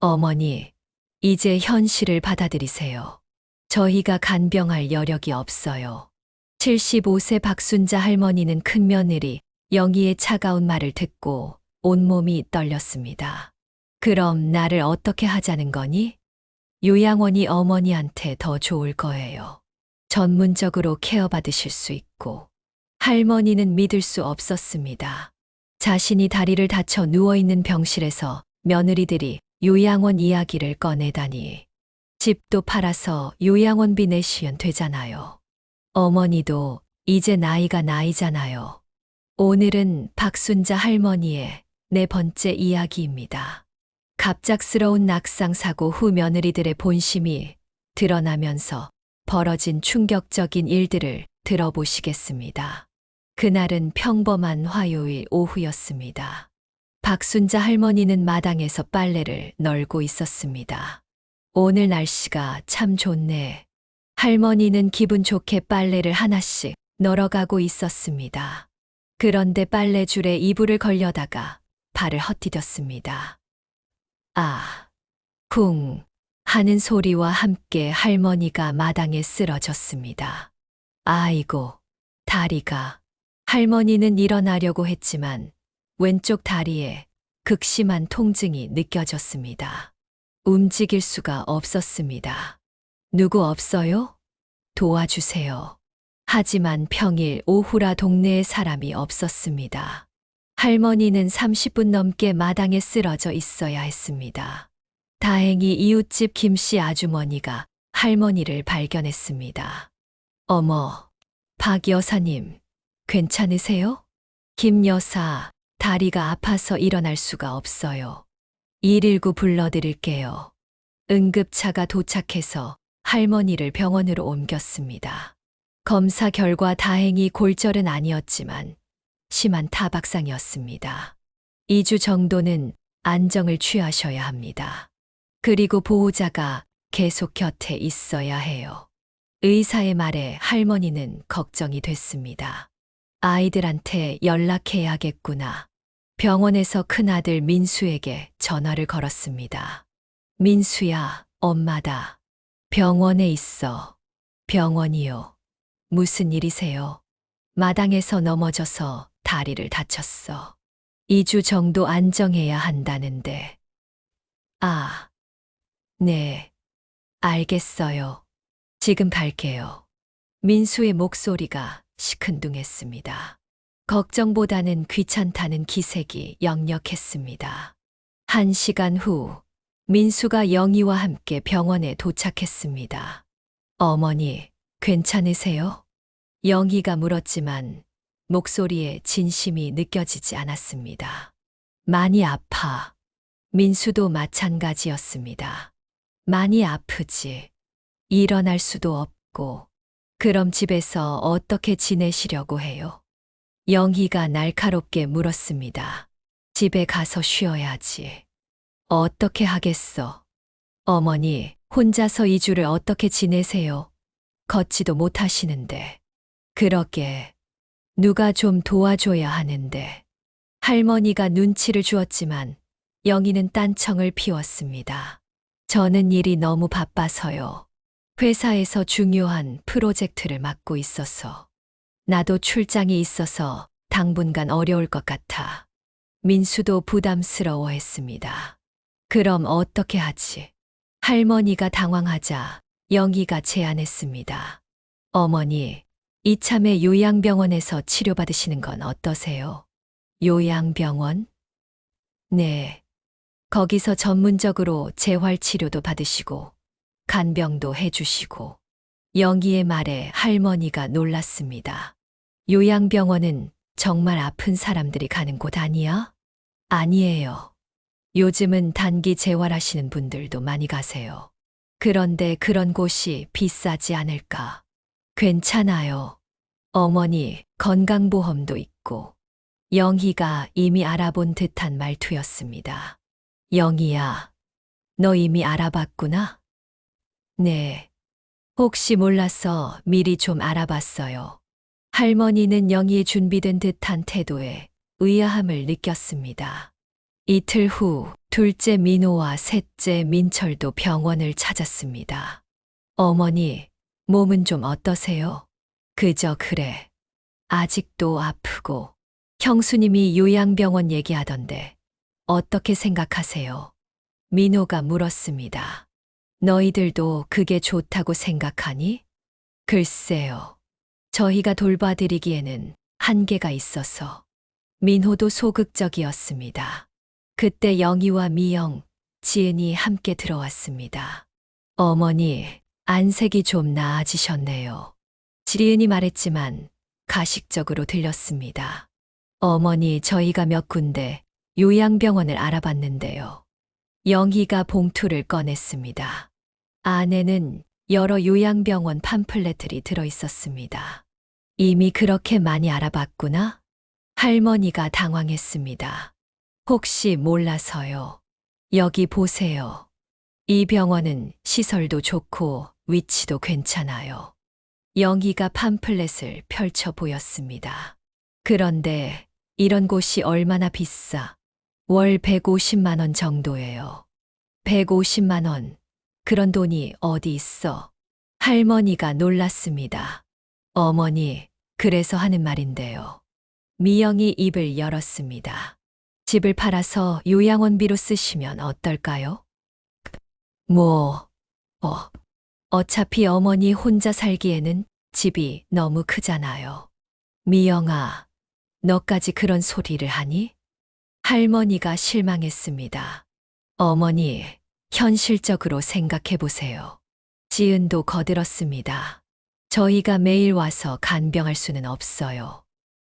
어머니, 이제 현실을 받아들이세요. 저희가 간병할 여력이 없어요. 75세 박순자 할머니는 큰 며느리 영희의 차가운 말을 듣고 온몸이 떨렸습니다. 그럼 나를 어떻게 하자는 거니? 요양원이 어머니한테 더 좋을 거예요. 전문적으로 케어받으실 수 있고. 할머니는 믿을 수 없었습니다. 자신이 다리를 다쳐 누워있는 병실에서 며느리들이 요양원 이야기를 꺼내다니. 집도 팔아서 요양원비 내시면 되잖아요. 어머니도 이제 나이가 나이잖아요. 오늘은 박순자 할머니의 네 번째 이야기입니다. 갑작스러운 낙상 사고 후 며느리들의 본심이 드러나면서 벌어진 충격적인 일들을 들어보시겠습니다. 그날은 평범한 화요일 오후였습니다. 박순자 할머니는 마당에서 빨래를 널고 있었습니다. 오늘 날씨가 참 좋네. 할머니는 기분 좋게 빨래를 하나씩 널어가고 있었습니다. 그런데 빨래줄에 이불을 걸려다가 발을 헛디뎠습니다. 아, 쿵 하는 소리와 함께 할머니가 마당에 쓰러졌습니다. 아이고, 다리가. 할머니는 일어나려고 했지만 왼쪽 다리에 극심한 통증이 느껴졌습니다. 움직일 수가 없었습니다. 누구 없어요? 도와주세요. 하지만 평일 오후라 동네에 사람이 없었습니다. 할머니는 30분 넘게 마당에 쓰러져 있어야 했습니다. 다행히 이웃집 김씨 아주머니가 할머니를 발견했습니다. 어머, 박 여사님, 괜찮으세요? 김 여사, 다리가 아파서 일어날 수가 없어요. 119 불러드릴게요. 응급차가 도착해서 할머니를 병원으로 옮겼습니다. 검사 결과 다행히 골절은 아니었지만 심한 타박상이었습니다. 2주 정도는 안정을 취하셔야 합니다. 그리고 보호자가 계속 곁에 있어야 해요. 의사의 말에 할머니는 걱정이 됐습니다. 아이들한테 연락해야겠구나. 병원에서 큰아들 민수에게 전화를 걸었습니다. 민수야, 엄마다. 병원에 있어. 병원이요. 무슨 일이세요? 마당에서 넘어져서 다리를 다쳤어. 2주 정도 안정해야 한다는데. 아, 네. 알겠어요. 지금 갈게요. 민수의 목소리가 시큰둥했습니다. 걱정보다는 귀찮다는 기색이 역력했습니다. 1시간 후, 민수가 영희와 함께 병원에 도착했습니다. 어머니, 괜찮으세요? 영희가 물었지만 목소리에 진심이 느껴지지 않았습니다. 많이 아파. 민수도 마찬가지였습니다. 많이 아프지. 일어날 수도 없고. 그럼 집에서 어떻게 지내시려고 해요? 영희가 날카롭게 물었습니다. 집에 가서 쉬어야지. 어떻게 하겠어? 어머니, 혼자서 2주를 어떻게 지내세요? 걷지도 못하시는데. 그러게. 누가 좀 도와줘야 하는데. 할머니가 눈치를 주었지만 영희는 딴청을 피웠습니다. 저는 일이 너무 바빠서요. 회사에서 중요한 프로젝트를 맡고 있어서. 나도 출장이 있어서 당분간 어려울 것 같아. 민수도 부담스러워했습니다. 그럼 어떻게 하지? 할머니가 당황하자 영희가 제안했습니다. 어머니, 이참에 요양병원에서 치료받으시는 건 어떠세요? 요양병원? 네. 거기서 전문적으로 재활치료도 받으시고 간병도 해주시고. 영희의 말에 할머니가 놀랐습니다. 요양병원은 정말 아픈 사람들이 가는 곳 아니야? 아니에요. 요즘은 단기 재활하시는 분들도 많이 가세요. 그런데 그런 곳이 비싸지 않을까? 괜찮아요. 어머니, 건강보험도 있고. 영희가 이미 알아본 듯한 말투였습니다. 영희야, 너 이미 알아봤구나? 네. 혹시 몰라서 미리 좀 알아봤어요. 할머니는 영희의 준비된 듯한 태도에 의아함을 느꼈습니다. 이틀 후 둘째 민호와 셋째 민철도 병원을 찾았습니다. 어머니, 몸은 좀 어떠세요? 그저 그래. 아직도 아프고. 형수님이 요양병원 얘기하던데 어떻게 생각하세요? 민호가 물었습니다. 너희들도 그게 좋다고 생각하니? 글쎄요. 저희가 돌봐드리기에는 한계가 있어서. 민호도 소극적이었습니다. 그때 영희와 미영, 지은이 함께 들어왔습니다. 어머니, 안색이 좀 나아지셨네요. 지은이 말했지만 가식적으로 들렸습니다. 어머니, 저희가 몇 군데 요양병원을 알아봤는데요. 영희가 봉투를 꺼냈습니다. 안에는 여러 요양병원 팜플렛들이 들어있었습니다. 이미 그렇게 많이 알아봤구나? 할머니가 당황했습니다. 혹시 몰라서요. 여기 보세요. 이 병원은 시설도 좋고 위치도 괜찮아요. 영희가 팜플렛을 펼쳐 보였습니다. 그런데 이런 곳이 얼마나 비싸? 월 150만 원 정도예요. 150만 원. 그런 돈이 어디 있어? 할머니가 놀랐습니다. 어머니, 그래서 하는 말인데요. 미영이 입을 열었습니다. 집을 팔아서 요양원비로 쓰시면 어떨까요? 어차피 어머니 혼자 살기에는 집이 너무 크잖아요. 미영아, 너까지 그런 소리를 하니? 할머니가 실망했습니다. 어머니, 현실적으로 생각해 보세요. 지은도 거들었습니다. 저희가 매일 와서 간병할 수는 없어요.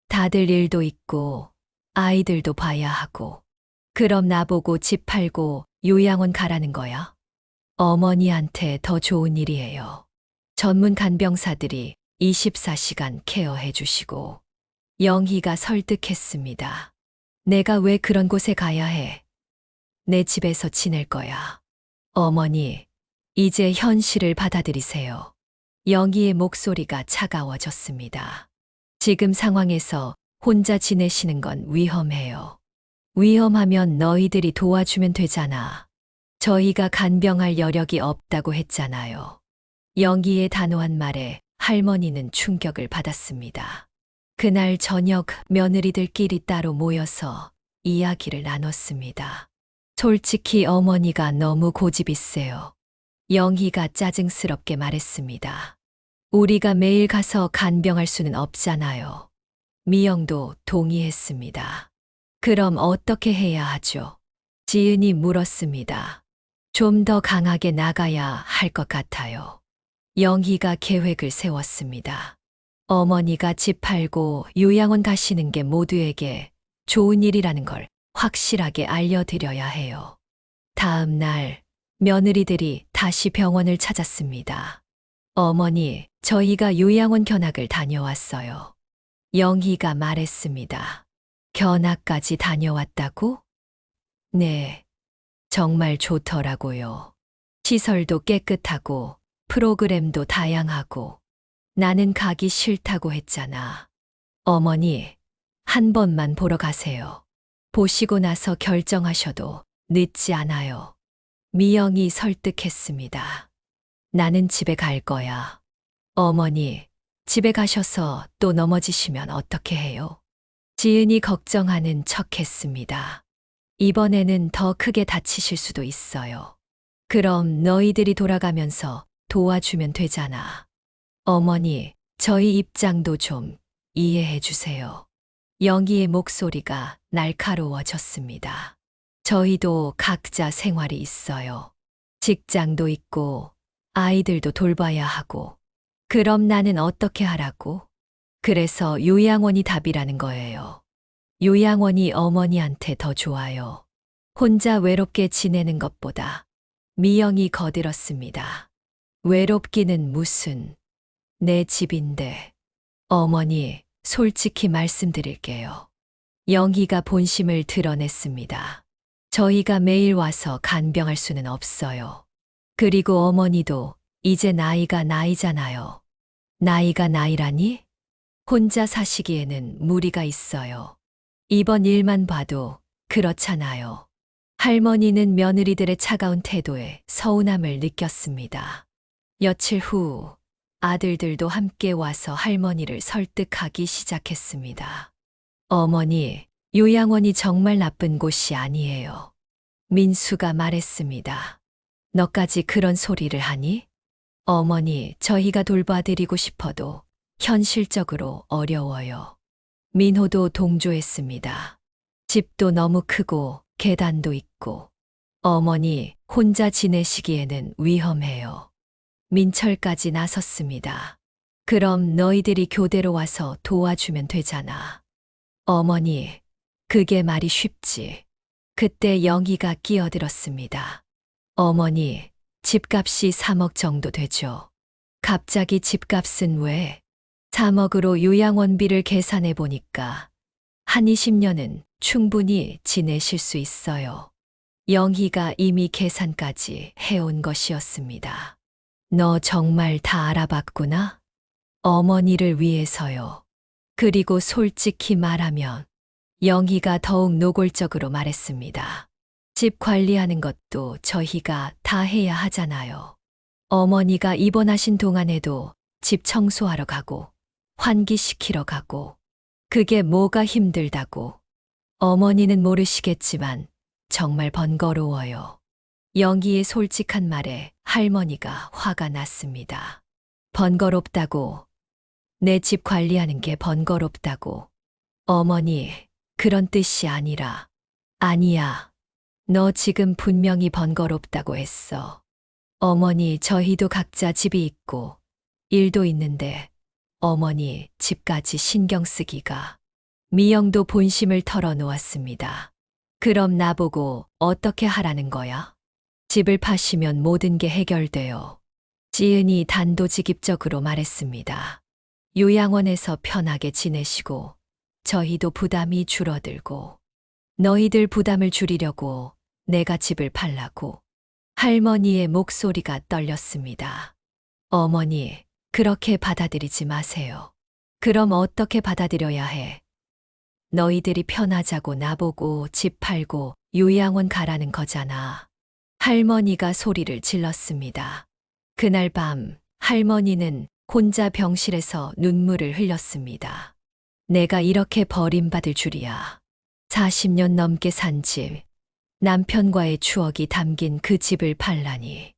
다들 일도 있고 아이들도 봐야 하고. 그럼 나보고 집 팔고 요양원 가라는 거야? 어머니한테 더 좋은 일이에요. 전문 간병사들이 24시간 케어해 주시고. 영희가 설득했습니다. 내가 왜 그런 곳에 가야 해? 내 집에서 지낼 거야. 어머니, 이제 현실을 받아들이세요. 영희의 목소리가 차가워졌습니다. 지금 상황에서 혼자 지내시는 건 위험해요. 위험하면 너희들이 도와주면 되잖아. 저희가 간병할 여력이 없다고 했잖아요. 영희의 단호한 말에 할머니는 충격을 받았습니다. 그날 저녁 며느리들끼리 따로 모여서 이야기를 나눴습니다. 솔직히 어머니가 너무 고집이세요. 영희가 짜증스럽게 말했습니다. 우리가 매일 가서 간병할 수는 없잖아요. 미영도 동의했습니다. 그럼 어떻게 해야 하죠? 지은이 물었습니다. 좀 더 강하게 나가야 할 것 같아요. 영희가 계획을 세웠습니다. 어머니가 집 팔고 요양원 가시는 게 모두에게 좋은 일이라는 걸 확실하게 알려드려야 해요. 다음 날 며느리들이 다시 병원을 찾았습니다. 어머니, 저희가 요양원 견학을 다녀왔어요. 영희가 말했습니다. 견학까지 다녀왔다고? 네, 정말 좋더라고요. 시설도 깨끗하고 프로그램도 다양하고. 나는 가기 싫다고 했잖아. 어머니, 한 번만 보러 가세요. 보시고 나서 결정하셔도 늦지 않아요. 미영이 설득했습니다. 나는 집에 갈 거야. 어머니, 집에 가셔서 또 넘어지시면 어떻게 해요? 지은이 걱정하는 척 했습니다. 이번에는 더 크게 다치실 수도 있어요. 그럼 너희들이 돌아가면서 도와주면 되잖아. 어머니, 저희 입장도 좀 이해해 주세요. 영희의 목소리가 날카로워졌습니다. 저희도 각자 생활이 있어요. 직장도 있고 아이들도 돌봐야 하고. 그럼 나는 어떻게 하라고? 그래서 요양원이 답이라는 거예요. 요양원이 어머니한테 더 좋아요. 혼자 외롭게 지내는 것보다. 미영이 거들었습니다. 외롭기는 무슨. 내 집인데. 어머니, 솔직히 말씀드릴게요. 영희가 본심을 드러냈습니다. 저희가 매일 와서 간병할 수는 없어요. 그리고 어머니도 이제 나이가 나이잖아요. 나이가 나이라니? 혼자 사시기에는 무리가 있어요. 이번 일만 봐도 그렇잖아요. 할머니는 며느리들의 차가운 태도에 서운함을 느꼈습니다. 며칠 후 아들들도 함께 와서 할머니를 설득하기 시작했습니다. 어머니, 요양원이 정말 나쁜 곳이 아니에요. 민수가 말했습니다. 너까지 그런 소리를 하니? 어머니, 저희가 돌봐드리고 싶어도 현실적으로 어려워요. 민호도 동조했습니다. 집도 너무 크고 계단도 있고 어머니 혼자 지내시기에는 위험해요. 민철까지 나섰습니다. 그럼 너희들이 교대로 와서 도와주면 되잖아. 어머니, 그게 말이 쉽지. 그때 영희가 끼어들었습니다. 어머니, 집값이 3억 정도 되죠. 갑자기 집값은 왜? 3억으로 요양원비를 계산해 보니까 한 20년은 충분히 지내실 수 있어요. 영희가 이미 계산까지 해온 것이었습니다. 너 정말 다 알아봤구나? 어머니를 위해서요. 그리고 솔직히 말하면 영희가 더욱 노골적으로 말했습니다. 집 관리하는 것도 저희가 다 해야 하잖아요. 어머니가 입원하신 동안에도 집 청소하러 가고 환기시키러 가고 그게 뭐가 힘들다고. 어머니는 모르시겠지만 정말 번거로워요. 영희의 솔직한 말에 할머니가 화가 났습니다. 번거롭다고. 내 집 관리하는 게 번거롭다고. 어머니, 그런 뜻이 아니라. 아니야. 너 지금 분명히 번거롭다고 했어. 어머니, 저희도 각자 집이 있고 일도 있는데 어머니 집까지 신경 쓰기가. 미영도 본심을 털어놓았습니다. 그럼 나보고 어떻게 하라는 거야? 집을 파시면 모든 게 해결돼요. 지은이 단도직입적으로 말했습니다. 요양원에서 편하게 지내시고 저희도 부담이 줄어들고 너희들 부담을 줄이려고 내가 집을 팔라고. 할머니의 목소리가 떨렸습니다. 어머니, 그렇게 받아들이지 마세요. 그럼 어떻게 받아들여야 해? 너희들이 편하자고 나보고 집 팔고 요양원 가라는 거잖아. 할머니가 소리를 질렀습니다. 그날 밤 할머니는 혼자 병실에서 눈물을 흘렸습니다. 내가 이렇게 버림받을 줄이야. 40년 넘게 산 집, 남편과의 추억이 담긴 그 집을 팔라니.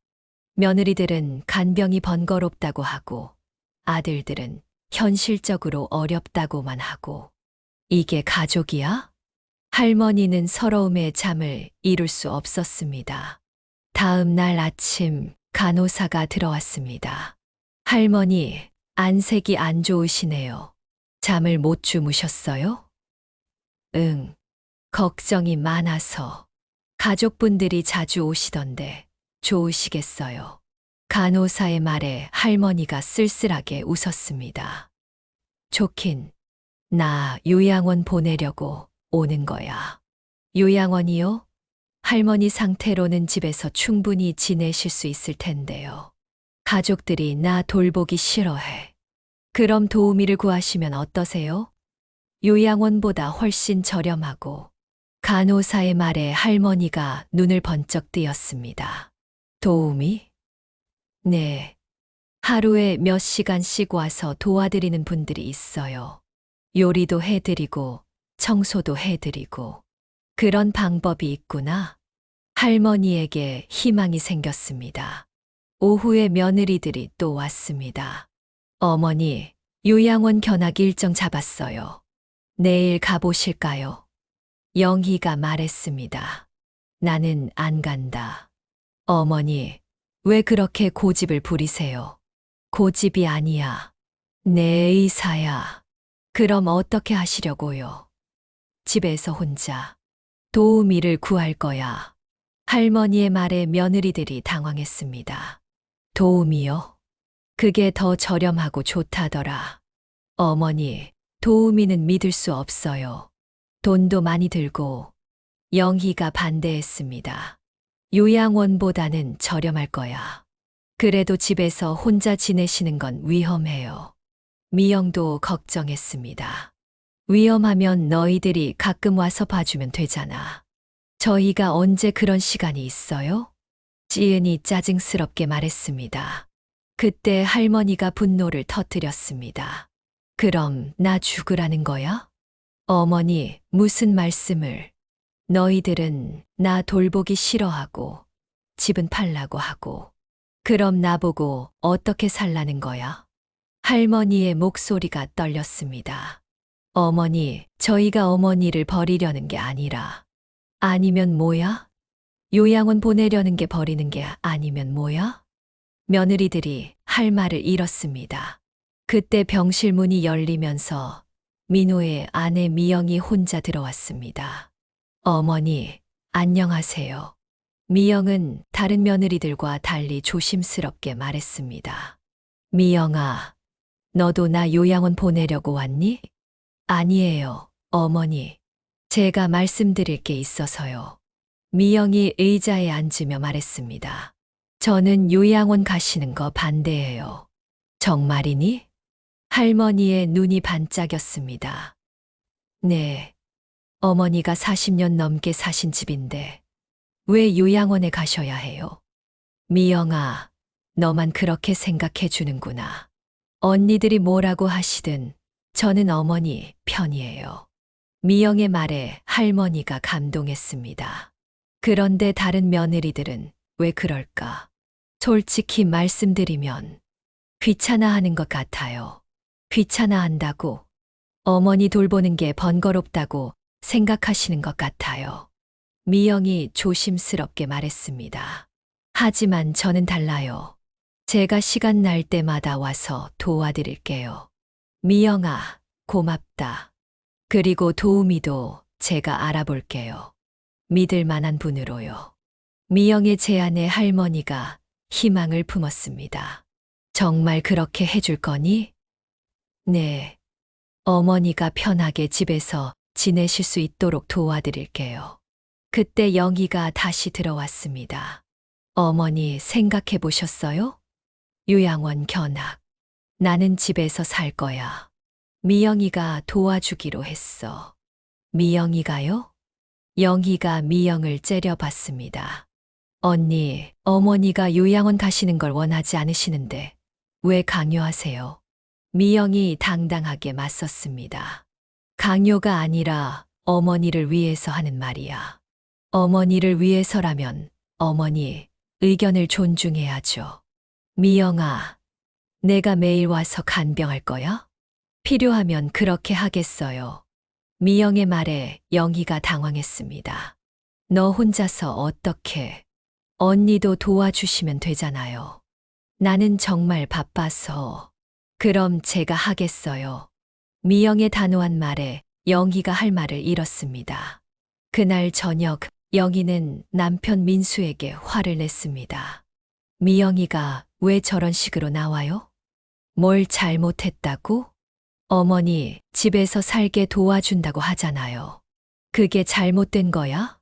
며느리들은 간병이 번거롭다고 하고 아들들은 현실적으로 어렵다고만 하고. 이게 가족이야? 할머니는 서러움에 잠을 이룰 수 없었습니다. 다음 날 아침 간호사가 들어왔습니다. 할머니, 안색이 안 좋으시네요. 잠을 못 주무셨어요? 응, 걱정이 많아서. 가족분들이 자주 오시던데 좋으시겠어요. 간호사의 말에 할머니가 쓸쓸하게 웃었습니다. 좋긴. 나 요양원 보내려고 오는 거야. 요양원이요? 할머니 상태로는 집에서 충분히 지내실 수 있을 텐데요. 가족들이 나 돌보기 싫어해. 그럼 도우미를 구하시면 어떠세요? 요양원보다 훨씬 저렴하고. 간호사의 말에 할머니가 눈을 번쩍 뜨였습니다. 도우미? 네. 하루에 몇 시간씩 와서 도와드리는 분들이 있어요. 요리도 해드리고 청소도 해드리고. 그런 방법이 있구나. 할머니에게 희망이 생겼습니다. 오후에 며느리들이 또 왔습니다. 어머니, 요양원 견학 일정 잡았어요. 내일 가보실까요? 영희가 말했습니다. 나는 안 간다. 어머니, 왜 그렇게 고집을 부리세요? 고집이 아니야. 내 의사야. 그럼 어떻게 하시려고요? 집에서 혼자 도우미를 구할 거야. 할머니의 말에 며느리들이 당황했습니다. 도우미요? 그게 더 저렴하고 좋다더라. 어머니, 도우미는 믿을 수 없어요. 돈도 많이 들고. 영희가 반대했습니다. 요양원보다는 저렴할 거야. 그래도 집에서 혼자 지내시는 건 위험해요. 미영도 걱정했습니다. 위험하면 너희들이 가끔 와서 봐주면 되잖아. 저희가 언제 그런 시간이 있어요? 지은이 짜증스럽게 말했습니다. 그때 할머니가 분노를 터뜨렸습니다. 그럼 나 죽으라는 거야? 어머니, 무슨 말씀을? 너희들은 나 돌보기 싫어하고 집은 팔라고 하고 그럼 나보고 어떻게 살라는 거야? 할머니의 목소리가 떨렸습니다. 어머니, 저희가 어머니를 버리려는 게 아니라 아니면 뭐야? 요양원 보내려는 게 버리는 게 아니면 뭐야? 며느리들이 할 말을 잃었습니다. 그때 병실 문이 열리면서 민호의 아내 미영이 혼자 들어왔습니다. 어머니, 안녕하세요. 미영은 다른 며느리들과 달리 조심스럽게 말했습니다. 미영아, 너도 나 요양원 보내려고 왔니? 아니에요, 어머니. 제가 말씀드릴 게 있어서요. 미영이 의자에 앉으며 말했습니다. 저는 요양원 가시는 거 반대해요. 정말이니? 할머니의 눈이 반짝였습니다. 네. 어머니가 40년 넘게 사신 집인데 왜 요양원에 가셔야 해요? 미영아, 너만 그렇게 생각해 주는구나. 언니들이 뭐라고 하시든 저는 어머니 편이에요. 미영의 말에 할머니가 감동했습니다. 그런데 다른 며느리들은 왜 그럴까? 솔직히 말씀드리면 귀찮아하는 것 같아요. 귀찮아한다고 어머니 돌보는 게 번거롭다고 생각하시는 것 같아요. 미영이 조심스럽게 말했습니다. 하지만 저는 달라요. 제가 시간 날 때마다 와서 도와드릴게요. 미영아, 고맙다. 그리고 도우미도 제가 알아볼게요. 믿을 만한 분으로요. 미영의 제안에 할머니가 희망을 품었습니다. 정말 그렇게 해줄 거니? 네. 어머니가 편하게 집에서 지내실 수 있도록 도와드릴게요. 그때 영희가 다시 들어왔습니다. 어머니 생각해 보셨어요? 요양원 견학. 나는 집에서 살 거야. 미영이가 도와주기로 했어. 미영이가요? 영희가 미영을 째려봤습니다. 언니, 어머니가 요양원 가시는 걸 원하지 않으시는데 왜 강요하세요? 미영이 당당하게 맞섰습니다. 강요가 아니라 어머니를 위해서 하는 말이야. 어머니를 위해서라면 어머니 의견을 존중해야죠. 미영아, 내가 매일 와서 간병할 거야? 필요하면 그렇게 하겠어요. 미영의 말에 영희가 당황했습니다. 너 혼자서 어떻게? 언니도 도와주시면 되잖아요. 나는 정말 바빠서. 그럼 제가 하겠어요. 미영의 단호한 말에 영희가 할 말을 잃었습니다. 그날 저녁 영희는 남편 민수에게 화를 냈습니다. 미영이가 왜 저런 식으로 나와요? 뭘 잘못했다고? 어머니 집에서 살게 도와준다고 하잖아요. 그게 잘못된 거야?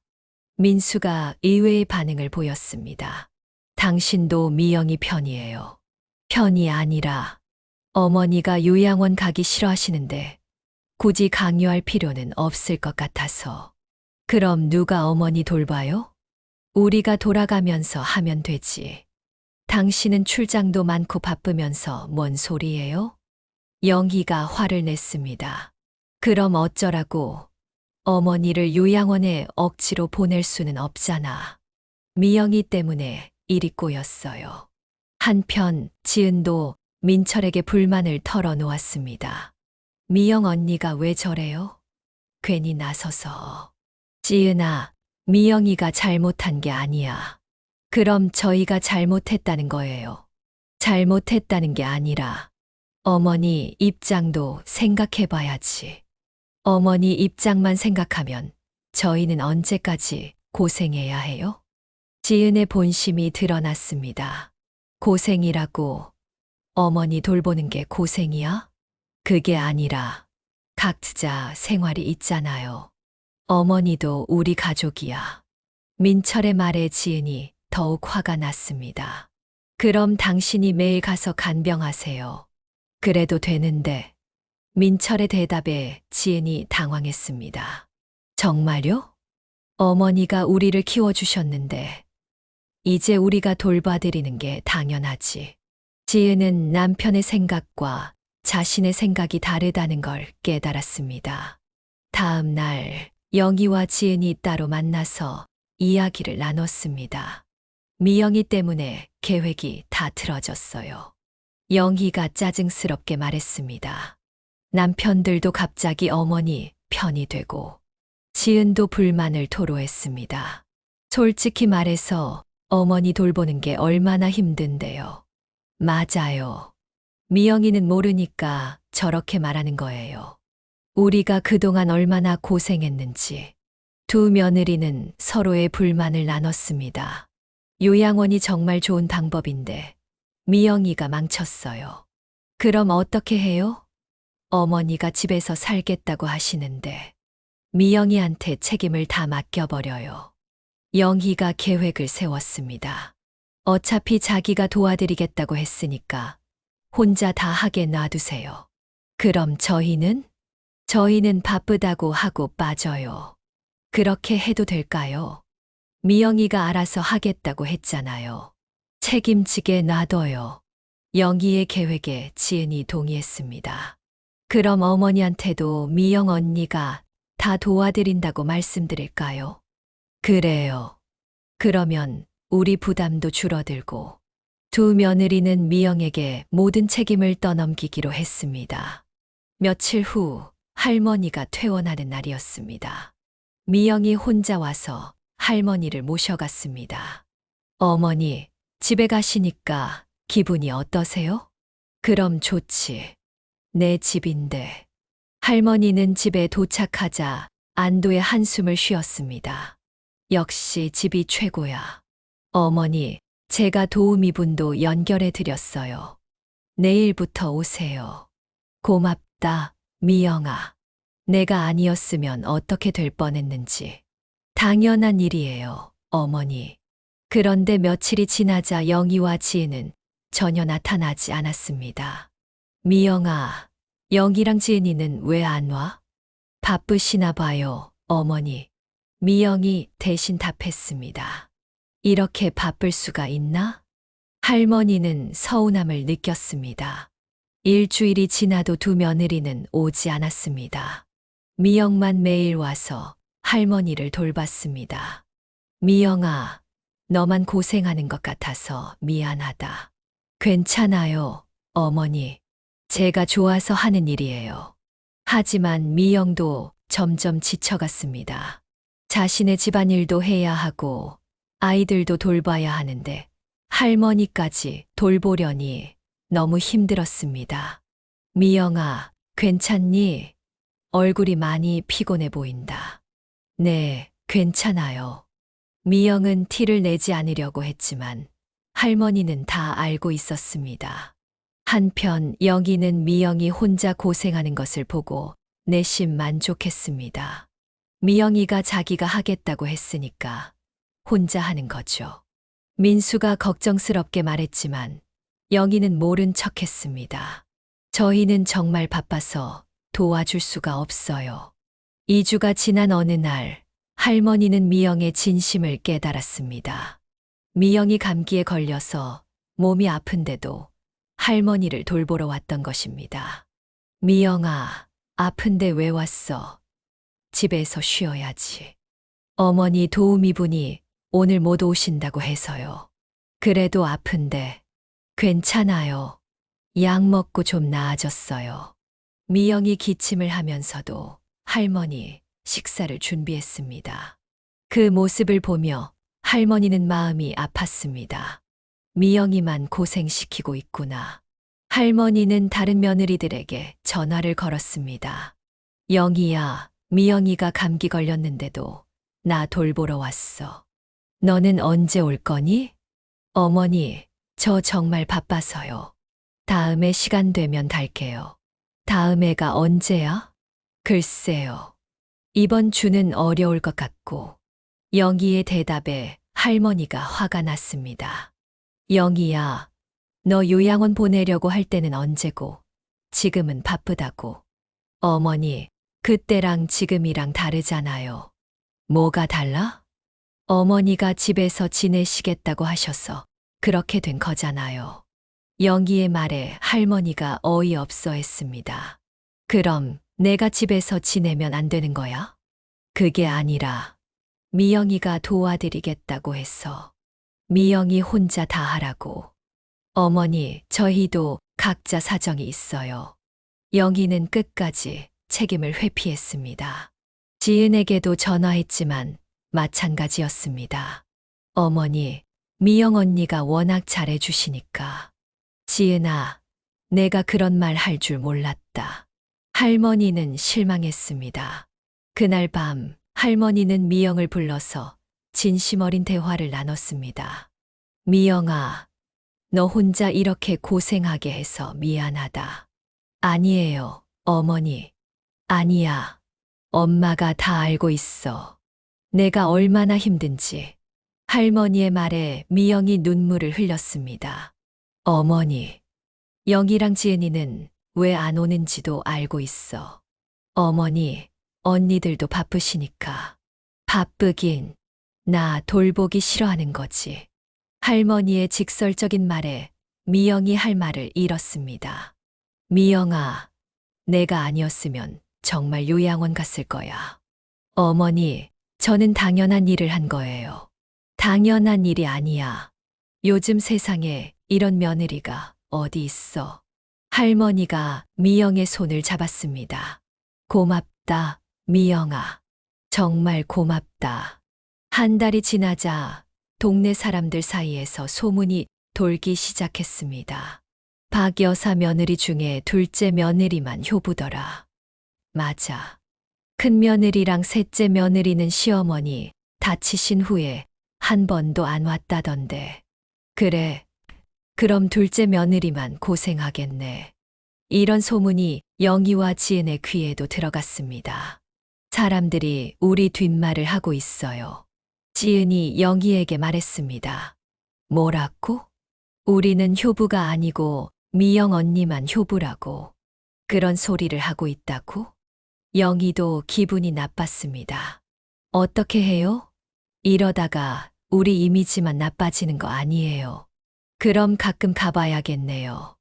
민수가 의외의 반응을 보였습니다. 당신도 미영이 편이에요. 편이 아니라 어머니가 요양원 가기 싫어하시는데 굳이 강요할 필요는 없을 것 같아서. 그럼 누가 어머니 돌봐요? 우리가 돌아가면서 하면 되지. 당신은 출장도 많고 바쁘면서 뭔 소리예요? 영희가 화를 냈습니다. 그럼 어쩌라고? 어머니를 요양원에 억지로 보낼 수는 없잖아. 미영이 때문에 일이 꼬였어요. 한편 지은도 민철에게 불만을 털어놓았습니다. 미영 언니가 왜 저래요? 괜히 나서서. 지은아, 미영이가 잘못한 게 아니야. 그럼 저희가 잘못했다는 거예요. 잘못했다는 게 아니라 어머니 입장도 생각해 봐야지. 어머니 입장만 생각하면 저희는 언제까지 고생해야 해요? 지은의 본심이 드러났습니다. 고생이라고 어머니 돌보는 게 고생이야? 그게 아니라 각자 생활이 있잖아요. 어머니도 우리 가족이야. 민철의 말에 지은이 더욱 화가 났습니다. 그럼 당신이 매일 가서 간병하세요. 그래도 되는데. 민철의 대답에 지은이 당황했습니다. 정말요? 어머니가 우리를 키워주셨는데 이제 우리가 돌봐드리는 게 당연하지. 지은은 남편의 생각과 자신의 생각이 다르다는 걸 깨달았습니다. 다음 날 영희와 지은이 따로 만나서 이야기를 나눴습니다. 미영이 때문에 계획이 다 틀어졌어요. 영희가 짜증스럽게 말했습니다. 남편들도 갑자기 어머니 편이 되고 지은도 불만을 토로했습니다. 솔직히 말해서 어머니 돌보는 게 얼마나 힘든데요. 맞아요. 미영이는 모르니까 저렇게 말하는 거예요. 우리가 그동안 얼마나 고생했는지. 두 며느리는 서로의 불만을 나눴습니다. 요양원이 정말 좋은 방법인데 미영이가 망쳤어요. 그럼 어떻게 해요? 어머니가 집에서 살겠다고 하시는데 미영이한테 책임을 다 맡겨버려요. 영희가 계획을 세웠습니다. 어차피 자기가 도와드리겠다고 했으니까 혼자 다 하게 놔두세요. 그럼 저희는? 저희는 바쁘다고 하고 빠져요. 그렇게 해도 될까요? 미영이가 알아서 하겠다고 했잖아요. 책임지게 놔둬요. 영희의 계획에 지은이 동의했습니다. 그럼 어머니한테도 미영 언니가 다 도와드린다고 말씀드릴까요? 그래요. 그러면 우리 부담도 줄어들고 두 며느리는 미영에게 모든 책임을 떠넘기기로 했습니다. 며칠 후 할머니가 퇴원하는 날이었습니다. 미영이 혼자 와서 할머니를 모셔갔습니다. 어머니, 집에 가시니까 기분이 어떠세요? 그럼 좋지. 내 집인데. 할머니는 집에 도착하자 안도의 한숨을 쉬었습니다. 역시 집이 최고야. 어머니, 제가 도우미분도 연결해 드렸어요. 내일부터 오세요. 고맙다, 미영아. 내가 아니었으면 어떻게 될 뻔했는지. 당연한 일이에요, 어머니. 그런데 며칠이 지나자 영희와 지은은 전혀 나타나지 않았습니다. 미영아, 영희랑 지은이는 왜 안 와? 바쁘시나 봐요, 어머니. 미영이 대신 답했습니다. 이렇게 바쁠 수가 있나? 할머니는 서운함을 느꼈습니다. 일주일이 지나도 두 며느리는 오지 않았습니다. 미영만 매일 와서 할머니를 돌봤습니다. 미영아, 너만 고생하는 것 같아서 미안하다. 괜찮아요, 어머니. 제가 좋아서 하는 일이에요. 하지만 미영도 점점 지쳐갔습니다. 자신의 집안일도 해야 하고 아이들도 돌봐야 하는데 할머니까지 돌보려니 너무 힘들었습니다. 미영아, 괜찮니? 얼굴이 많이 피곤해 보인다. 네, 괜찮아요. 미영은 티를 내지 않으려고 했지만 할머니는 다 알고 있었습니다. 한편 영희는 미영이 혼자 고생하는 것을 보고 내심 만족했습니다. 미영이가 자기가 하겠다고 했으니까 혼자 하는 거죠. 민수가 걱정스럽게 말했지만 영희는 모른 척했습니다. 저희는 정말 바빠서 도와줄 수가 없어요. 2주가 지난 어느 날 할머니는 미영의 진심을 깨달았습니다. 미영이 감기에 걸려서 몸이 아픈데도 할머니를 돌보러 왔던 것입니다. 미영아, 아픈데 왜 왔어? 집에서 쉬어야지. 어머니 도우미분이 오늘 못 오신다고 해서요. 그래도 아픈데 괜찮아요. 약 먹고 좀 나아졌어요. 미영이 기침을 하면서도 할머니 식사를 준비했습니다. 그 모습을 보며 할머니는 마음이 아팠습니다. 미영이만 고생시키고 있구나. 할머니는 다른 며느리들에게 전화를 걸었습니다. 영희야, 미영이가 감기 걸렸는데도 나 돌보러 왔어. 너는 언제 올 거니? 어머니, 저 정말 바빠서요. 다음에 시간 되면 갈게요. 다음에가 언제야? 글쎄요. 이번 주는 어려울 것 같고. 영희의 대답에 할머니가 화가 났습니다. 영희야, 너 요양원 보내려고 할 때는 언제고, 지금은 바쁘다고. 어머니, 그때랑 지금이랑 다르잖아요. 뭐가 달라? 어머니가 집에서 지내시겠다고 하셔서 그렇게 된 거잖아요. 영희의 말에 할머니가 어이없어 했습니다. 그럼 내가 집에서 지내면 안 되는 거야? 그게 아니라 미영이가 도와드리겠다고 해서 미영이 혼자 다 하라고. 어머니, 저희도 각자 사정이 있어요. 영희는 끝까지 책임을 회피했습니다. 지은에게도 전화했지만 마찬가지였습니다. 어머니, 미영 언니가 워낙 잘해주시니까. 지은아, 내가 그런 말 할 줄 몰랐다. 할머니는 실망했습니다. 그날 밤 할머니는 미영을 불러서 진심 어린 대화를 나눴습니다. 미영아, 너 혼자 이렇게 고생하게 해서 미안하다. 아니에요, 어머니. 아니야. 엄마가 다 알고 있어. 내가 얼마나 힘든지. 할머니의 말에 미영이 눈물을 흘렸습니다. 어머니, 영희랑 지은이는 왜 안 오는지도 알고 있어. 어머니, 언니들도 바쁘시니까. 바쁘긴. 나 돌보기 싫어하는 거지. 할머니의 직설적인 말에 미영이 할 말을 잃었습니다. 미영아, 내가 아니었으면 정말 요양원 갔을 거야. 어머니, 저는 당연한 일을 한 거예요. 당연한 일이 아니야. 요즘 세상에 이런 며느리가 어디 있어. 할머니가 미영의 손을 잡았습니다. 고맙다, 미영아. 정말 고맙다. 한 달이 지나자 동네 사람들 사이에서 소문이 돌기 시작했습니다. 박 여사 며느리 중에 둘째 며느리만 효부더라. 맞아. 큰 며느리랑 셋째 며느리는 시어머니 다치신 후에 한 번도 안 왔다던데. 그래. 그럼 둘째 며느리만 고생하겠네. 이런 소문이 영희와 지은의 귀에도 들어갔습니다. 사람들이 우리 뒷말을 하고 있어요. 지은이 영희에게 말했습니다. 뭐라고? 우리는 효부가 아니고 미영 언니만 효부라고. 그런 소리를 하고 있다고? 영희도 기분이 나빴습니다. 어떻게 해요? 이러다가 우리 이미지만 나빠지는 거 아니에요. 그럼 가끔 가봐야겠네요.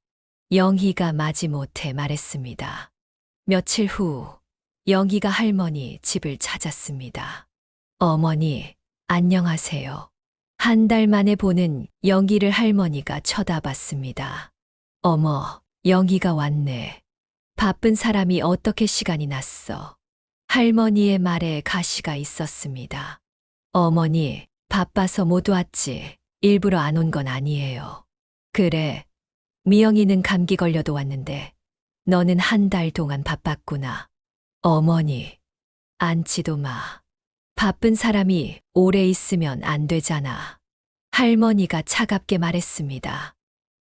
영희가 마지못해 말했습니다. 며칠 후 영희가 할머니 집을 찾았습니다. 어머니, 안녕하세요. 한 달 만에 보는 영희를 할머니가 쳐다봤습니다. 어머, 영희가 왔네. 바쁜 사람이 어떻게 시간이 났어. 할머니의 말에 가시가 있었습니다. 어머니, 바빠서 못 왔지. 일부러 안 온 건 아니에요. 그래, 미영이는 감기 걸려도 왔는데 너는 한 달 동안 바빴구나. 어머니, 앉지도 마. 바쁜 사람이 오래 있으면 안 되잖아. 할머니가 차갑게 말했습니다.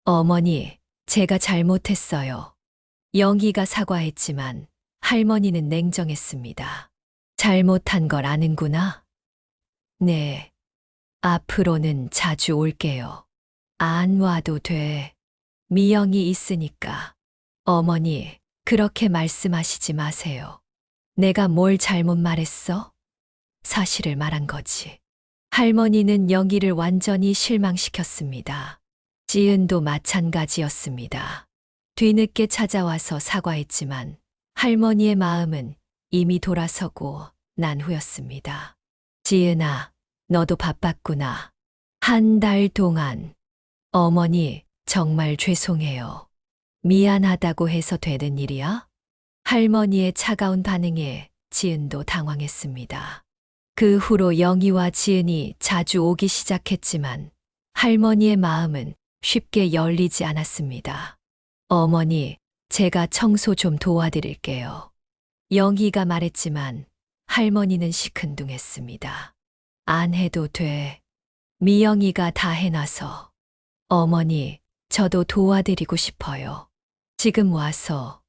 어머니, 제가 잘못했어요. 영희가 사과했지만 할머니는 냉정했습니다. 잘못한 걸 아는구나. 네. 앞으로는 자주 올게요. 안 와도 돼. 미영이 있으니까. 어머니, 그렇게 말씀하시지 마세요. 내가 뭘 잘못 말했어? 사실을 말한 거지. 할머니는 영희를 완전히 실망시켰습니다. 지은도 마찬가지였습니다. 뒤늦게 찾아와서 사과했지만 할머니의 마음은 이미 돌아서고 난 후였습니다. 지은아, 너도 바빴구나. 한 달 동안. 어머니, 정말 죄송해요. 미안하다고 해서 되는 일이야? 할머니의 차가운 반응에 지은도 당황했습니다. 그 후로 영희와 지은이 자주 오기 시작했지만 할머니의 마음은 쉽게 열리지 않았습니다. 어머니, 제가 청소 좀 도와드릴게요. 영희가 말했지만 할머니는 시큰둥했습니다. 안 해도 돼. 미영이가 다 해놔서. 어머니, 저도 도와드리고 싶어요. 지금 와서.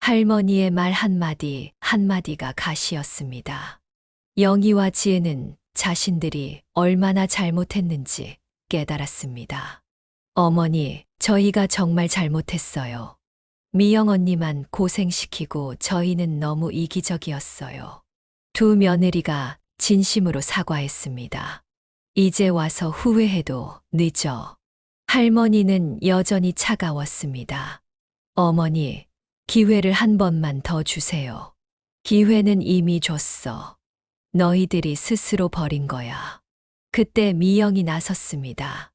할머니의 말 한마디 한마디가 가시였습니다. 영희와 지혜는 자신들이 얼마나 잘못했는지 깨달았습니다. 어머니, 저희가 정말 잘못했어요. 미영 언니만 고생시키고 저희는 너무 이기적이었어요. 두 며느리가 진심으로 사과했습니다. 이제 와서 후회해도 늦어. 할머니는 여전히 차가웠습니다. 어머니, 기회를 한 번만 더 주세요. 기회는 이미 줬어. 너희들이 스스로 버린 거야. 그때 미영이 나섰습니다.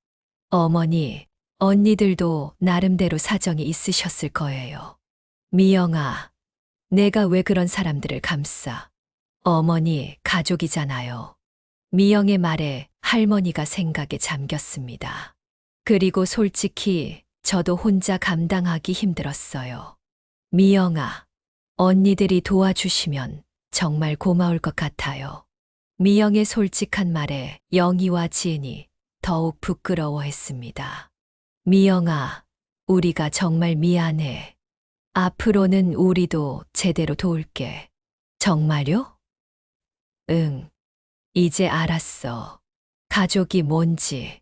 어머니, 언니들도 나름대로 사정이 있으셨을 거예요. 미영아, 내가 왜 그런 사람들을 감싸? 어머니, 가족이잖아요. 미영의 말에 할머니가 생각에 잠겼습니다. 그리고 솔직히 저도 혼자 감당하기 힘들었어요. 미영아, 언니들이 도와주시면 정말 고마울 것 같아요. 미영의 솔직한 말에 영희와 지은이 더욱 부끄러워했습니다. 미영아, 우리가 정말 미안해. 앞으로는 우리도 제대로 도울게. 정말요? 응, 이제 알았어. 가족이 뭔지.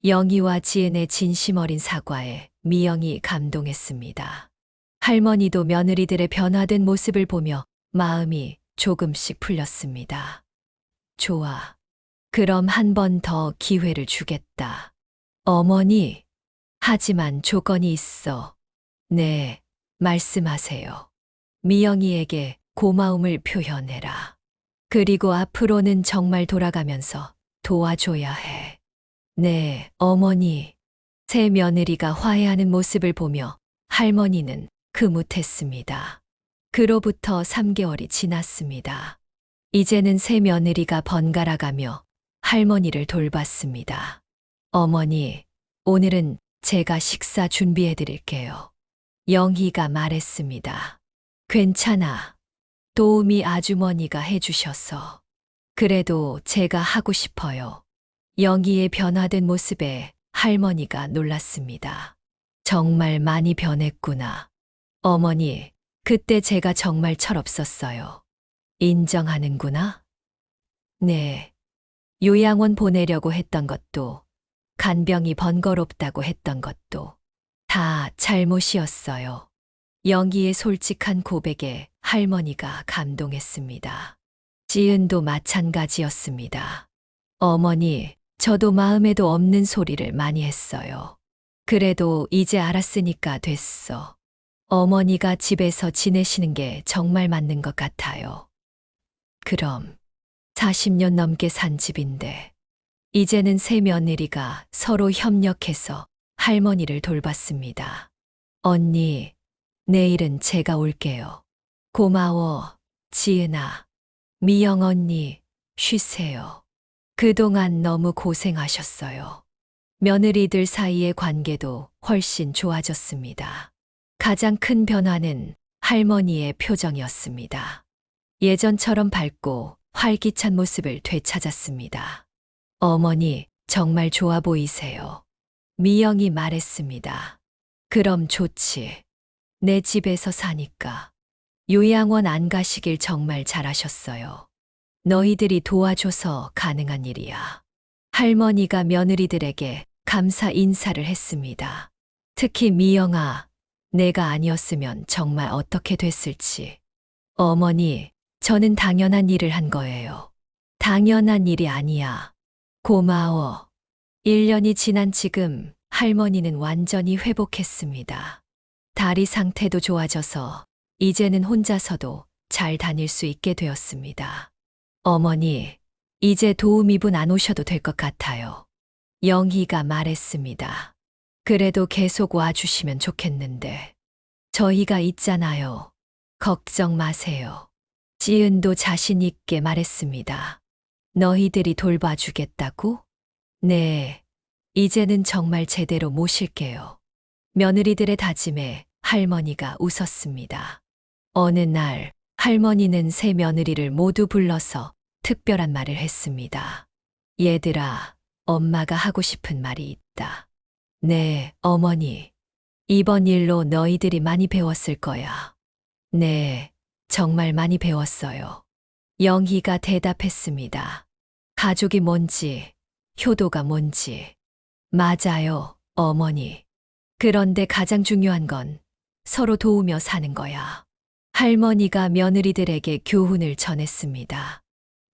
영희와 지은의 진심 어린 사과에 미영이 감동했습니다. 할머니도 며느리들의 변화된 모습을 보며 마음이 조금씩 풀렸습니다. 좋아. 그럼 한 번 더 기회를 주겠다. 어머니, 하지만 조건이 있어. 네, 말씀하세요. 미영이에게 고마움을 표현해라. 그리고 앞으로는 정말 돌아가면서 도와줘야 해. 네, 어머니. 새 며느리가 화해하는 모습을 보며 할머니는 흐뭇했습니다. 그로부터 3개월이 지났습니다. 이제는 새 며느리가 번갈아가며 할머니를 돌봤습니다. 어머니, 오늘은 제가 식사 준비해 드릴게요. 영희가 말했습니다. 괜찮아. 도우미 아주머니가 해주셔서. 그래도 제가 하고 싶어요. 영희의 변화된 모습에 할머니가 놀랐습니다. 정말 많이 변했구나. 어머니, 그때 제가 정말 철없었어요. 인정하는구나? 네. 요양원 보내려고 했던 것도, 간병이 번거롭다고 했던 것도 다 잘못이었어요. 영희의 솔직한 고백에 할머니가 감동했습니다. 지은도 마찬가지였습니다. 어머니, 저도 마음에도 없는 소리를 많이 했어요. 그래도 이제 알았으니까 됐어. 어머니가 집에서 지내시는 게 정말 맞는 것 같아요. 그럼 40년 넘게 산 집인데 이제는 새 며느리가 서로 협력해서 할머니를 돌봤습니다. 언니, 내일은 제가 올게요. 고마워, 지은아. 미영 언니, 쉬세요. 그동안 너무 고생하셨어요. 며느리들 사이의 관계도 훨씬 좋아졌습니다. 가장 큰 변화는 할머니의 표정이었습니다. 예전처럼 밝고 활기찬 모습을 되찾았습니다. 어머니, 정말 좋아 보이세요. 미영이 말했습니다. 그럼 좋지. 내 집에서 사니까. 요양원 안 가시길 정말 잘하셨어요. 너희들이 도와줘서 가능한 일이야. 할머니가 며느리들에게 감사 인사를 했습니다. 특히 미영아, 내가 아니었으면 정말 어떻게 됐을지. 어머니, 저는 당연한 일을 한 거예요. 당연한 일이 아니야. 고마워. 1년이 지난 지금 할머니는 완전히 회복했습니다. 다리 상태도 좋아져서 이제는 혼자서도 잘 다닐 수 있게 되었습니다. 어머니, 이제 도우미분 안 오셔도 될 것 같아요. 영희가 말했습니다. 그래도 계속 와주시면 좋겠는데. 저희가 있잖아요. 걱정 마세요. 지은도 자신 있게 말했습니다. 너희들이 돌봐주겠다고? 네, 이제는 정말 제대로 모실게요. 며느리들의 다짐에 할머니가 웃었습니다. 어느 날 할머니는 새 며느리를 모두 불러서 특별한 말을 했습니다. 얘들아, 엄마가 하고 싶은 말이 있다. 네, 어머니. 이번 일로 너희들이 많이 배웠을 거야. 네, 정말 많이 배웠어요. 영희가 대답했습니다. 가족이 뭔지, 효도가 뭔지. 맞아요, 어머니. 그런데 가장 중요한 건 서로 도우며 사는 거야. 할머니가 며느리들에게 교훈을 전했습니다.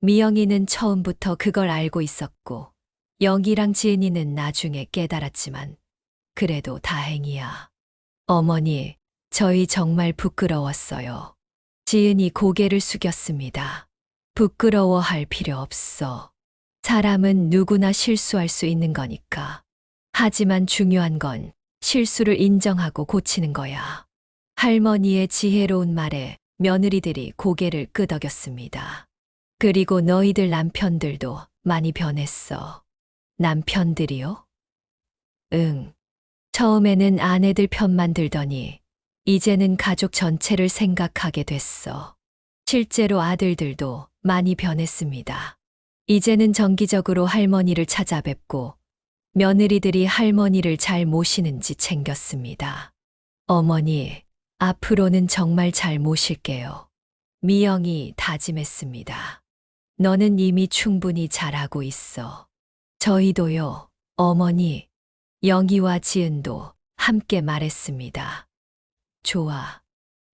미영이는 처음부터 그걸 알고 있었고, 영희랑 지은이는 나중에 깨달았지만, 그래도 다행이야. 어머니, 저희 정말 부끄러웠어요. 지은이 고개를 숙였습니다. 부끄러워할 필요 없어. 사람은 누구나 실수할 수 있는 거니까. 하지만 중요한 건 실수를 인정하고 고치는 거야. 할머니의 지혜로운 말에 며느리들이 고개를 끄덕였습니다. 그리고 너희들 남편들도 많이 변했어. 남편들이요? 응. 처음에는 아내들 편만 들더니 이제는 가족 전체를 생각하게 됐어. 실제로 아들들도 많이 변했습니다. 이제는 정기적으로 할머니를 찾아뵙고 며느리들이 할머니를 잘 모시는지 챙겼습니다. 어머니, 앞으로는 정말 잘 모실게요. 미영이 다짐했습니다. 너는 이미 충분히 잘하고 있어. 저희도요, 어머니. 영희와 지은도 함께 말했습니다. 좋아.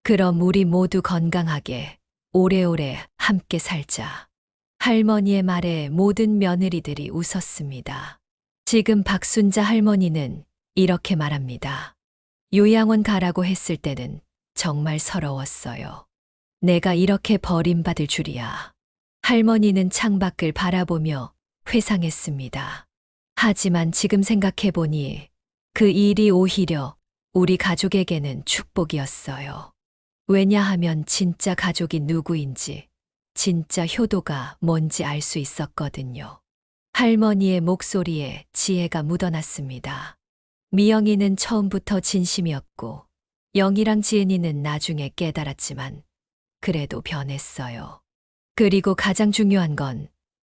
그럼 우리 모두 건강하게 오래오래 함께 살자. 할머니의 말에 모든 며느리들이 웃었습니다. 지금 박순자 할머니는 이렇게 말합니다. 요양원 가라고 했을 때는 정말 서러웠어요. 내가 이렇게 버림받을 줄이야. 할머니는 창밖을 바라보며 회상했습니다. 하지만 지금 생각해보니 그 일이 오히려 우리 가족에게는 축복이었어요. 왜냐하면 진짜 가족이 누구인지, 진짜 효도가 뭔지 알 수 있었거든요. 할머니의 목소리에 지혜가 묻어났습니다. 미영이는 처음부터 진심이었고, 영희랑 지은이는 나중에 깨달았지만, 그래도 변했어요. 그리고 가장 중요한 건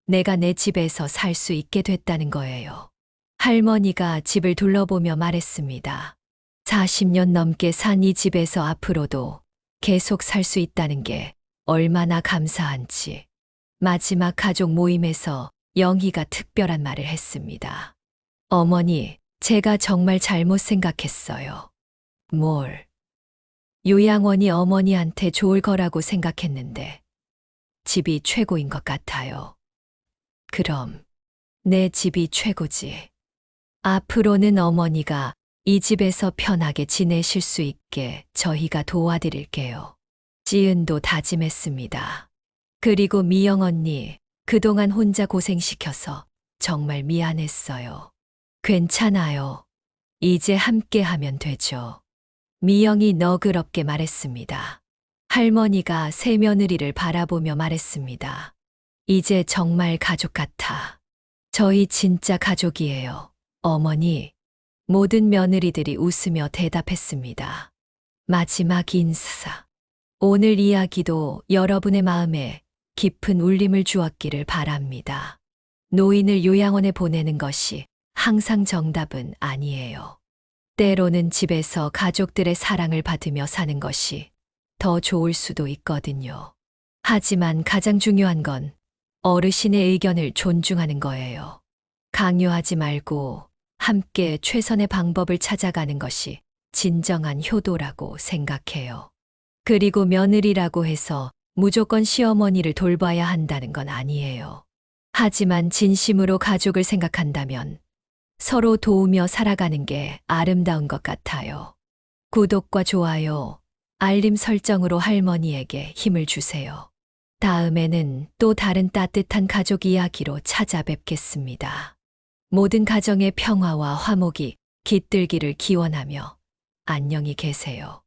내가 내 집에서 살 수 있게 됐다는 거예요. 할머니가 집을 둘러보며 말했습니다. 40년 넘게 산 이 집에서 앞으로도 계속 살 수 있다는 게 얼마나 감사한지. 마지막 가족 모임에서 영희가 특별한 말을 했습니다. 어머니, 제가 정말 잘못 생각했어요. 뭘? 요양원이 어머니한테 좋을 거라고 생각했는데 집이 최고인 것 같아요. 그럼 내 집이 최고지. 앞으로는 어머니가 이 집에서 편하게 지내실 수 있게 저희가 도와드릴게요. 지은도 다짐했습니다. 그리고 미영 언니, 그동안 혼자 고생시켜서 정말 미안했어요. 괜찮아요. 이제 함께 하면 되죠. 미영이 너그럽게 말했습니다. 할머니가 새 며느리를 바라보며 말했습니다. 이제 정말 가족 같아. 저희 진짜 가족이에요. 어머니. 모든 며느리들이 웃으며 대답했습니다. 마지막 인사. 오늘 이야기도 여러분의 마음에 깊은 울림을 주었기를 바랍니다. 노인을 요양원에 보내는 것이 항상 정답은 아니에요. 때로는 집에서 가족들의 사랑을 받으며 사는 것이 더 좋을 수도 있거든요. 하지만 가장 중요한 건 어르신의 의견을 존중하는 거예요. 강요하지 말고 함께 최선의 방법을 찾아가는 것이 진정한 효도라고 생각해요. 그리고 며느리라고 해서 무조건 시어머니를 돌봐야 한다는 건 아니에요. 하지만 진심으로 가족을 생각한다면 서로 도우며 살아가는 게 아름다운 것 같아요. 구독과 좋아요, 알림 설정으로 할머니에게 힘을 주세요. 다음에는 또 다른 따뜻한 가족 이야기로 찾아뵙겠습니다. 모든 가정의 평화와 화목이 깃들기를 기원하며 안녕히 계세요.